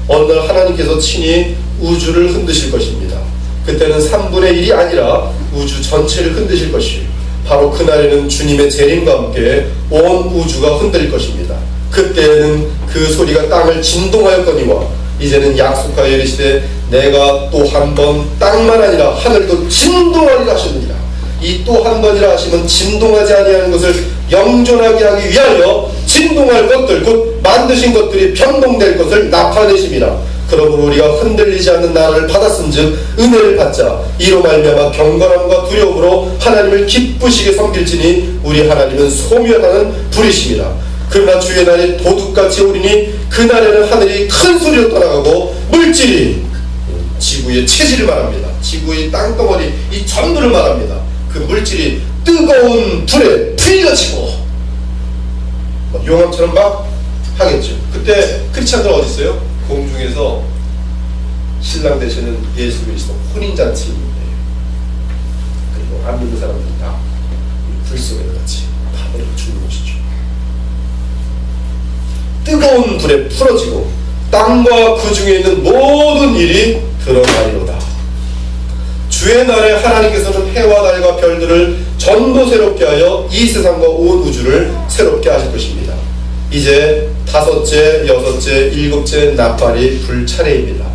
어느 날 하나님께서 친히 우주를 흔드실 것입니다. 그때는 3분의 1이 아니라 우주 전체를 흔드실 것이에요. 바로 그날에는 주님의 재림과 함께 온 우주가 흔들릴 것입니다. 그때에는 그 소리가 땅을 진동하였거니와 이제는 약속하여 이르시되 내가 또 한 번 땅만 아니라 하늘도 진동하리라 하셨느니라. 이 또 한 번이라 하시면 진동하지 아니하는 것을 영존하게 하기 위하여 진동할 것들 곧 만드신 것들이 변동될 것을 나타내심이라. 그러므로 우리가 흔들리지 않는 나라를 받았은즉 은혜를 받자. 이로 말미암아 경건함과 두려움으로 하나님을 기쁘시게 섬길지니 우리 하나님은 소멸하는 불이심이라. 그러나 주의 날이 도둑같이 오리니 그날에는 하늘이 큰 소리로 떠나가고 물질이 지구의 체질을 말합니다. 지구의 땅덩어리 이 전부를 말합니다. 그 물질이 뜨거운 불에 풀려지고 용암처럼 막 하겠죠. 그때 크리스찬들 어디 있어요? 공중에서 신랑 되시는 예수 그리스도 혼인잔치인데 그리고 안 믿는 사람들은 다 불 속에 같이 파버리고 죽는 것이죠. 뜨거운 불에 풀어지고 땅과 그 중에 있는 모든 일이 드러나리로다. 주의 날에 하나님께서는 해와 달과 별들을 전도 새롭게 하여 이 세상과 온 우주를 새롭게 하실 것입니다. 이제 다섯째, 여섯째, 일곱째 나팔이 불 차례입니다.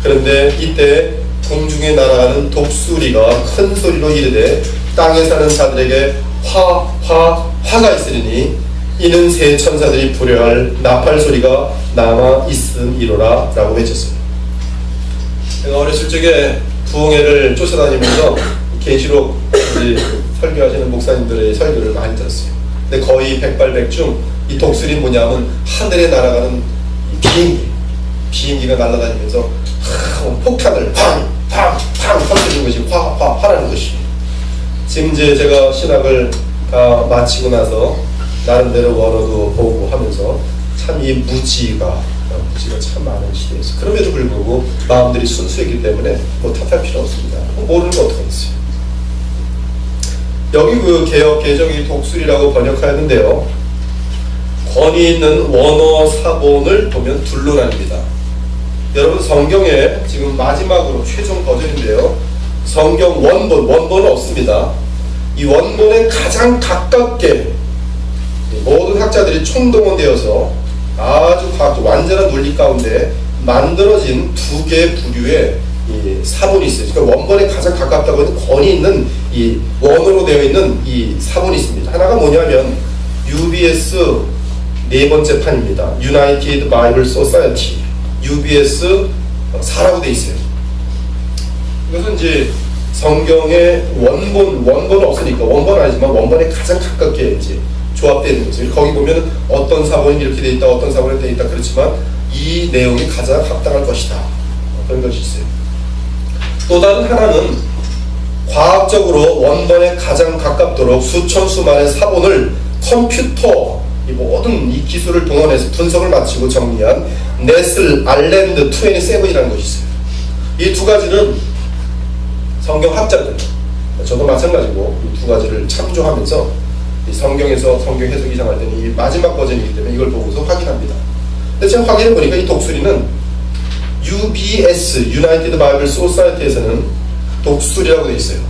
그런데 이때 궁중에 날아가는 독수리가 큰 소리로 이르되 땅에 사는 자들에게 화가 있으리니 이는 새 천사들이 부려할 나팔 소리가 남아 있음이로라 라고 외쳤어요. 제가 어렸을 적에 부흥회를 쫓아다니면서 계시록 설교하시는 목사님들의 설교를 많이 들었어요. 근데 거의 백발백중 이 독수리 뭐냐면 하늘에 날아가는 비행기가 날아다니면서 폭탄을 팡 터뜨리는 것이 화라는 것이. 지금 이제 제가 신학을 다 마치고 나서 나름대로 원어도 보고 하면서 참 이 무지가 참 많은 시대에서 그럼에도 불구하고 마음들이 순수했기 때문에 뭐 탓할 필요 없습니다. 모르는 거 어떡하겠어요. 여기 그 개역 개정이 독수리라고 번역하였는데요. 권위 있는 원어 사본을 보면 둘로 나뉩니다. 여러분 성경에 지금 마지막으로 최종 버전인데요. 성경 원본은 없습니다. 이 원본에 가장 가깝게 모든 학자들이 총동원되어서 아주 완전한 논리 가운데 만들어진 두 개의 부류의 이 사본이 있어요. 그러니까 원본에 가장 가깝다고 하는 권위 있는 이 원어로 되어 있는 이 사본이 있습니다. 하나가 뭐냐면 UBS 네 번째 판입니다. United Bible Society UBS 4라고 되어 있어요. 이것은 이제 성경의 원본은 없으니까 원본은 아니지만 원본에 가장 가깝게 이제 조합되어 있는 거죠. 거기 보면 어떤 사본이 이렇게 되어 있다, 어떤 사본이 되어 있다 그렇지만 이 내용이 가장 합당할 것이다. 그런 것이 있어요. 또 다른 하나는 과학적으로 원본에 가장 가깝도록 수천 수만의 사본을 컴퓨터 이 모든 이 기술을 동원해서 분석을 마치고 정리한 네슬 알랜드 27이라는 것이 있어요. 이 두 가지는 성경 학자들, 저도 마찬가지고 이 두 가지를 참조하면서 이 성경에서 성경 해석 이상할 때는 이 마지막 버전이기 때문에 이걸 보고서 확인합니다. 근데 제가 확인해 보니까 이 독수리는 UBS United Bible Society에서는 독수리라고 되어 있어요.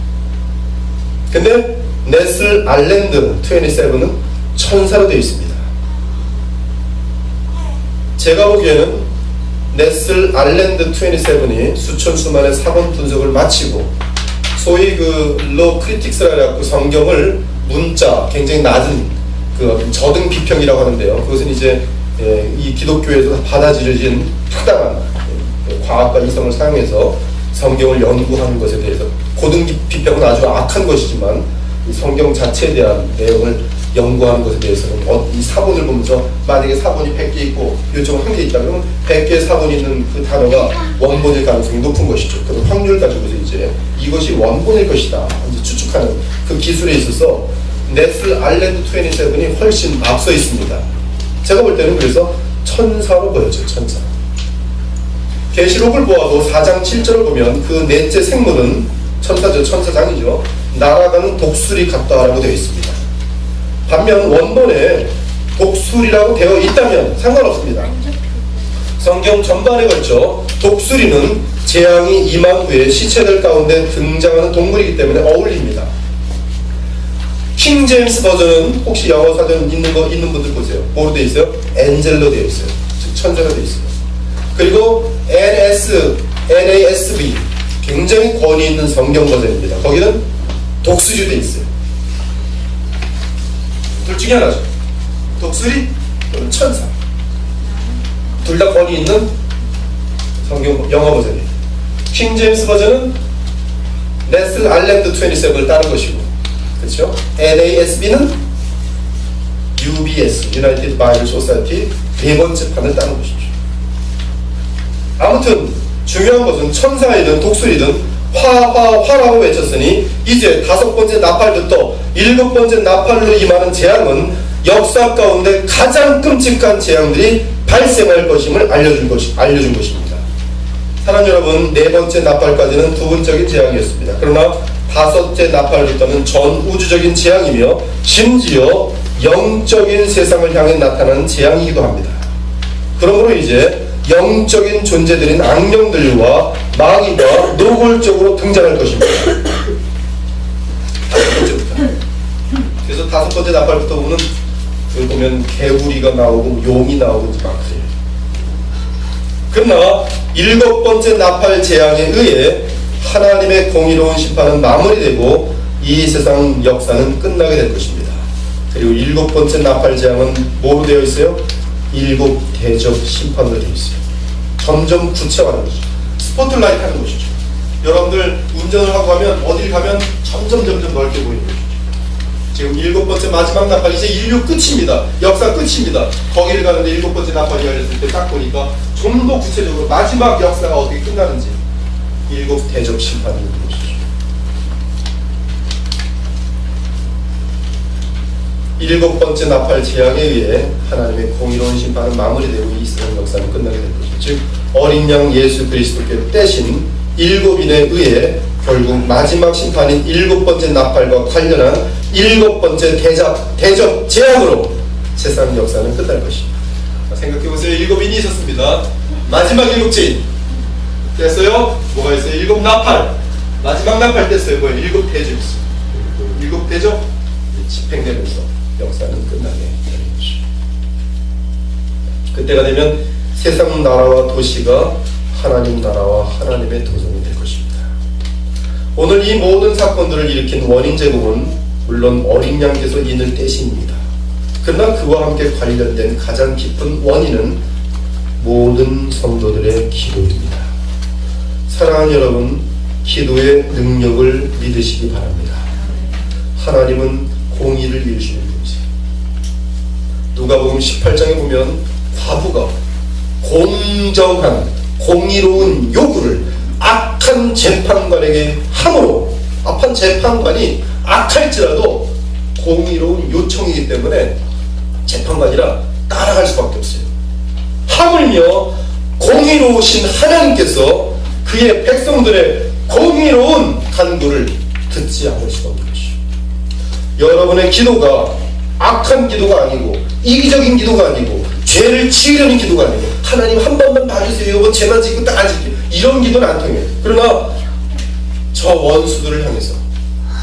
근데 네슬 알랜드 27은 천사로 되어 있습니다. 제가 보기에는 네슬 알랜드 27이 수천 수만의 사본 분석을 마치고 소위 그 로 크리틱스라 해갖고 성경을 문자 굉장히 낮은 그 저등 비평이라고 하는데요. 그것은 이제 이 기독교에서 받아들여진 타당한 과학과 이성을 사용해서 성경을 연구하는 것에 대해서 고등 비평은 아주 악한 것이지만 성경 자체에 대한 내용을 연구하는 것에 대해서는 이 사본을 보면서 만약에 사본이 100개 있고 요점은 1개 있다 그러면 100개의 사본이 있는 그 단어가 원본일 가능성이 높은 것이죠. 그런 확률 가지고서 이제 이것이 원본일 것이다 이제 추측하는 그 기술에 있어서 네슬 알랜드 27이 훨씬 앞서 있습니다. 제가 볼 때는 그래서 천사로 보였죠. 천사. 계시록을 보아도 4장 7절을 보면 그 넷째 생물은 천사죠. 천사장이죠. 날아가는 독수리 같다라고 되어 있습니다. 반면 원본에 독수리라고 되어 있다면 상관없습니다. 성경 전반에 걸쳐 독수리는 재앙이 임한 후에 시체들 가운데 등장하는 동물이기 때문에 어울립니다. 킹 제임스 버전은 혹시 영어 사전 있는 분들 보세요. 뭐로 되어 있어요? 엔젤로 되어 있어요. 즉 천사로 되어 있어요. 그리고 NASB 굉장히 권위 있는 성경 버전입니다. 거기는 독수리 되어 있어요. 둘 중에 하나죠. 독수리 또는 천사. 둘 다 권위 있는 성경 영어 버전이에요. 킹 제임스 버전은 네슬 알랜드 27을 따른 것이고, 그렇죠? NASB는 UBS United Bible Society 네 번째 판을 따른 것이죠. 아무튼 중요한 것은 천사이든 독수리든 화라고 외쳤으니 이제 5번째 나팔부터 7번째 나팔로 임하는 재앙은 역사 가운데 가장 끔찍한 재앙들이 발생할 것임을 알려준 것입니다. 사랑 여러분, 4번째 나팔까지는 부분적인 재앙이었습니다. 그러나 5째 나팔부터는 전 우주적인 재앙이며 심지어 영적인 세상을 향해 나타나는 재앙이기도 합니다. 그러므로 이제 영적인 존재들인 악령들과 마귀가 노골적으로 등장할 것입니다. 5번째부터. 그래서 5번째 나팔부터 보면 개구리가 나오고 용이 나오고 막 그래요. 그러나 7번째 나팔 재앙에 의해 하나님의 공의로운 심판은 마무리되고 이 세상 역사는 끝나게 될 것입니다. 그리고 7번째 나팔 재앙은 뭐로 되어 있어요? 7 대접 심판으로 되어 있어요. 점점 구체화하는 것이죠. 스포트라이트 하는 것이죠. 여러분들 운전을 하고 가면 어딜 가면 점점 넓게 보이는 것이죠. 지금 7번째 마지막 나팔이 이제 인류 끝입니다. 역사 끝입니다. 거기를 가는데 7번째 나팔이 열렸을 때 딱 보니까 좀 더 구체적으로 마지막 역사가 어떻게 끝나는지 7 대접 심판이 있는 것이죠. 7번째 나팔 재앙에 의해 하나님의 공의로운 심판은 마무리되고 이 세상 역사는 끝나게 될 것이죠. 즉 어린 양 예수 그리스도께 떼신 7인에 의해 결국 마지막 심판인 7번째 나팔과 관련한 7번째 대접 재앙으로 세상 역사는 끝날 것입니다. 생각해보세요. 7인이 있었습니다. 마지막 7째인 됐어요? 뭐가 있어요? 7 나팔. 마지막 나팔 뗐어요. 뭐예요? 7 대접 있어요. 7 대접 집행되면서 역사는 끝나게 되는 것이죠. 그때가 되면 세상 나라와 도시가 하나님 나라와 하나님의 도성이 될 것입니다. 오늘 이 모든 사건들을 일으킨 원인 제공은 물론 어린 양께서 인을 떼십니다. 그러나 그와 함께 관련된 가장 깊은 원인은 모든 성도들의 기도입니다. 사랑하는 여러분, 기도의 능력을 믿으시기 바랍니다. 하나님은 공의를 이루시는 분이세요. 누가복음 18장에 보면 과부가 공정한 공의로운 요구를 악한 재판관에게 함으로, 악한 재판관이 악할지라도 공의로운 요청이기 때문에 재판관이라 따라갈 수밖에 없어요. 하물며 공의로우신 하나님께서 그의 백성들의 공의로운 간구를 듣지 않을 수가 없는 것이죠. 여러분의 기도가 악한 기도가 아니고 이기적인 기도가 아니고 죄를 지으려는 기도가 아니고 하나님 한 번만 봐주세요. 뭐 죄만 짓고 딱 안 짓게 이런 기도는 안 통해요. 그러나 저 원수들을 향해서,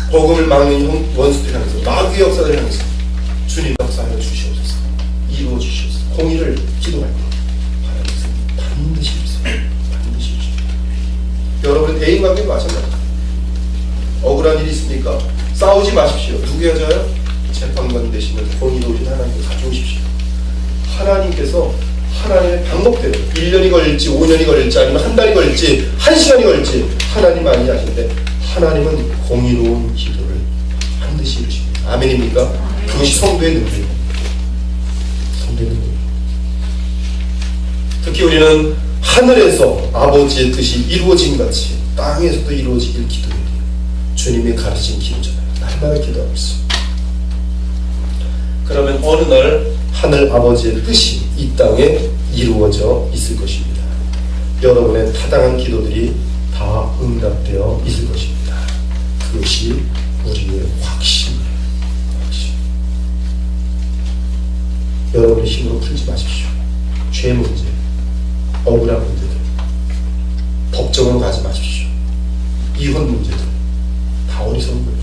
복음을 막는 원수들을 향해서, 마귀의 역사들을 향해서 주님 역사하여 주시옵소서, 이루어 주시옵소서. 공의를 기도할 때 하나님께서 반드시 주세요. 반드시 주세요. 여러분 대인관계는 마찬가지입니다. 억울한 일이 있습니까? 싸우지 마십시오. 누구 헤어져요? 재판관 되시는 공의로우신 하나님께 가져오십시오. 하나님께서 하나님의 방법대로 1년이 걸릴지 5년이 걸릴지 아니면 한 달이 걸릴지 1시간이 걸릴지 하나님만이 아신데 하나님은 공의로운 기도를 반드시 이루십니다. 아멘입니까? 그것이 성도의 능력입니다. 성도의 능력. 특히 우리는 하늘에서 아버지의 뜻이 이루어진 같이 땅에서도 이루어지길 기도해요. 주님이 가르친 기도잖아요. 날마다 기도하고 있어요. 그러면 어느 날 하늘 아버지의 뜻이 이 땅에 이루어져 있을 것입니다. 여러분의 타당한 기도들이 다 응답되어 있을 것입니다. 그것이 우리의 확신이에요. 확신. 여러분의 힘으로 풀지 마십시오. 죄 문제, 억울한 문제들, 법정으로 가지 마십시오. 이혼 문제들 다 어리석은 거예요.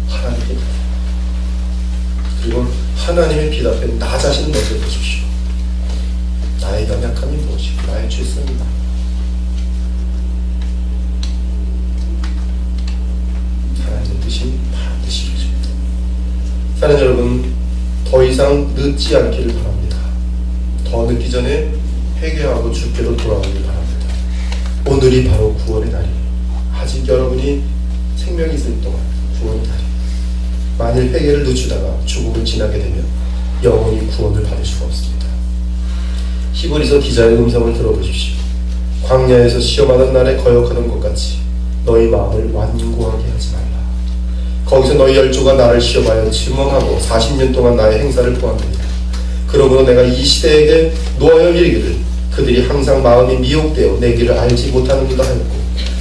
하나님께 그리고 하나님의 빛 앞에 나 자신을 먼저 보십시오. 나의 연약함이 무엇이? 나의 죄성이다. 하나님의 뜻이 반드시 이루어집니다. 사랑하는 여러분, 더 이상 늦지 않기를 바랍니다. 더 늦기 전에 회개하고 주께로 돌아오기를 바랍니다. 오늘이 바로 구원의 날이에요. 아직 여러분이 생명이 있을 동안 구원의 날이에요. 만일 회개를 늦추다가 죽음을 지나게 되면 영원히 구원을 받을 수가 없습니다. 히브리서 기자의 음성을 들어보십시오. 광야에서 시험하던 날에 거역하는 것 같이 너희 마음을 완고하게 하지 말라. 거기서 너희 열조가 나를 시험하여 증언하고 40년 동안 나의 행사를 보았느니라. 그러므로 내가 이 시대에게 노하여 이르기를 그들이 항상 마음이 미혹되어 내 길을 알지 못하는구나 하였고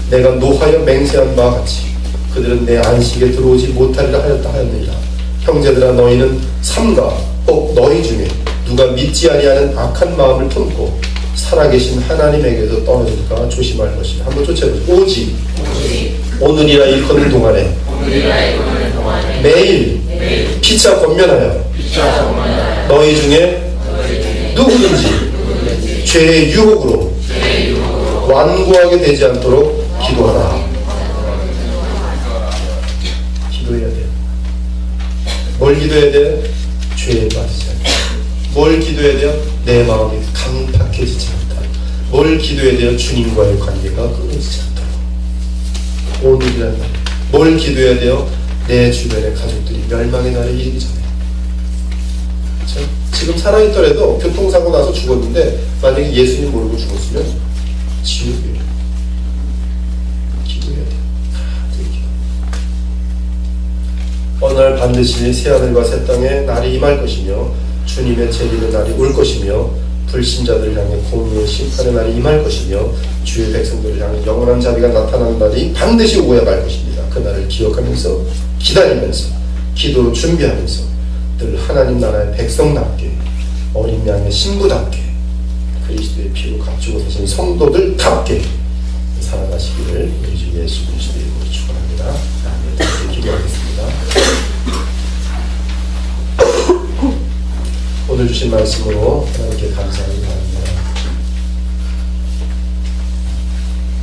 내가 노하여 맹세한 바와 같이 그들은 내 안식에 들어오지 못하리라 하였느니라. 형제들아, 너희는 삼가 혹 너희 중에 누가 믿지 아니하는 악한 마음을 품고 살아계신 하나님에게서 떠나니까 조심할 것이라. 한번 쫓아보세요. 오직 오늘이라 일컫는 동안에 매일 피차 권면하여 너희 중에 누구든지 죄의 유혹으로 완고하게 되지 않도록 기도하라. 기도해야 돼요. 뭘 기도해야 돼요? 죄에 빠지지 않다. 뭘 기도해야 돼요? 내 마음이 강팍해지지 않다. 뭘 기도해야 돼요? 주님과의 관계가 끊어지지 않다. 오늘이란 날. 뭘 기도해야 돼요? 내 주변의 가족들이 멸망의 날에 이르기 전에. 그렇죠? 지금 살아있더라도 교통사고 나서 죽었는데 만약에 예수님 모르고 죽었으면 지옥이에요. 기도해야 돼요. 어느 날 반드시 새하늘과 새 땅에 날이 임할 것이며 주님의 재림의 날이 올 것이며 불신자들을 향해 공의의 심판의 날이 임할 것이며 주의 백성들을 향해 영원한 자비가 나타나는 날이 반드시 오야 말 것입니다. 그 날을 기억하면서 기다리면서 기도로 준비하면서 늘 하나님 나라의 백성답게 어린 양의 신부답게 그리스도의 피로 값주고 사신 성도들답게 살아가시기를 우리 주 예수 그리스도의 이름으로 축원합니다. 아멘. 기도하겠습니다. 오늘 주신 말씀으로 하나님께 감사하기 바랍니다.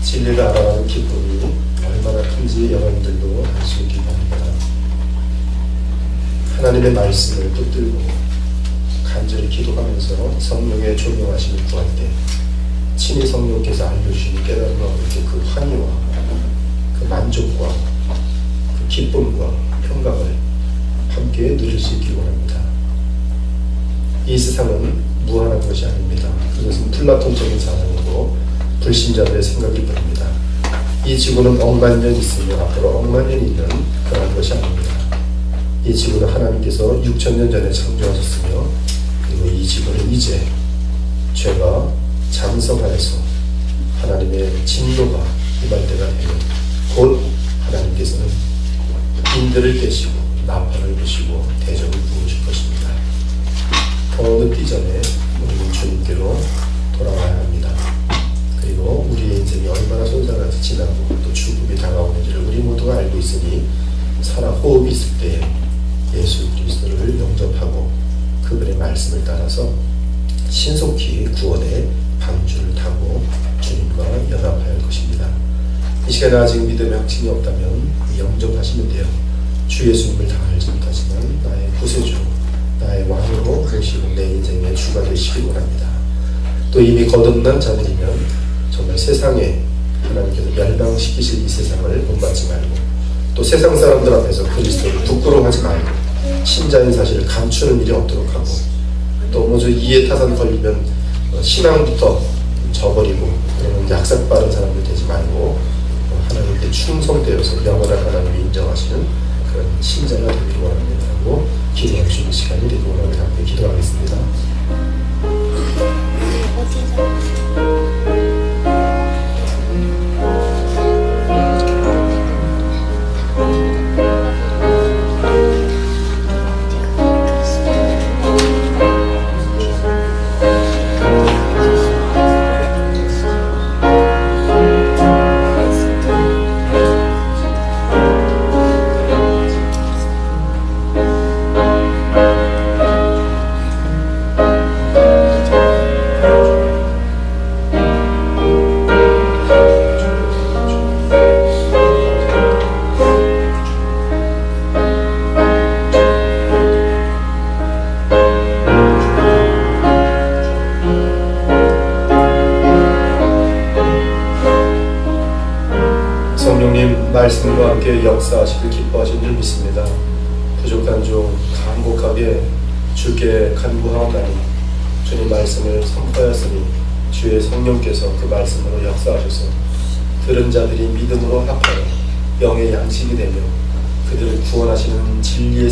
진리를 알아가는 기쁨이 얼마나 큰지 여러분들도 알 수 있기 바랍니다. 하나님의 말씀을 붙들고 간절히 기도하면서 성령의 조명하심을 구할 때 친히 성령께서 알려주시는 깨달음과 이렇게 그 환희와 그 만족과 그 기쁨과 평강을 함께 누릴 수 있기를 원합니다. 이 세상은 무한한 것이 아닙니다. 그것은 플라톤적인 사상이고 불신자들의 생각일 뿐입니다. 이 지구는 억만 년 있으며 앞으로 억만 년이 있는 그런 것이 아닙니다. 이 지구는 하나님께서 6,000년 전에 창조하셨으며 그리고 이 지구는 이제 죄가 장성하여서 하나님의 진노가 임할 때가 되면 곧 하나님께서는 인들을 깨시고 나팔을 부시고 대접을 부으실 것입니다. 더 늦기 전에 우리는 주님께로 돌아와야 합니다. 그리고 우리의 인생이 얼마나 손상같이 지나고 또 죽음이 다가오는지를 우리 모두가 알고 있으니 살아 호흡이 있을 때에 예수 그리스도를 영접하고 그분의 말씀을 따라서 신속히 구원의 방주를 타고 주님과 연합하여 할 것입니다. 이 시간에 아직 믿음의 확신이 없다면 영접하시면 돼요. 주 예수님을 다 알지 못하지만 나의 구세주 나의 왕으로 모시고 내 인생의 주가 되시기 원합니다. 또 이미 거듭난 자들이면 정말 세상에 하나님께서 멸망시키실 이 세상을 본받지 말고 또 세상 사람들 앞에서 그리스도를 부끄러워하지 말고 신자인 사실을 감추는 일이 없도록 하고 또 먼저 이해 타산 걸리면 신앙부터 저버리고 그러면 약삭 빠른 사람들 되지 말고 하나님께 충성되어서 영원한 하나님을 인정하시는 그런 신자가 되기를 원합니다. 하고 기도해 주시는 시간이 되기를 원합니다. 함께 기도하겠습니다. 성령님 말씀과 함께 역사하시길 기뻐하신 줄 믿습니다. 부족한 중 간곡하게 주께 간구하옵나니 주님 말씀을 선포하였으니 주의 성령께서 그 말씀으로 역사하셔서 들은 자들이 믿음으로 합하여 영의 양식이 되며 그들을 구원하시는 진리의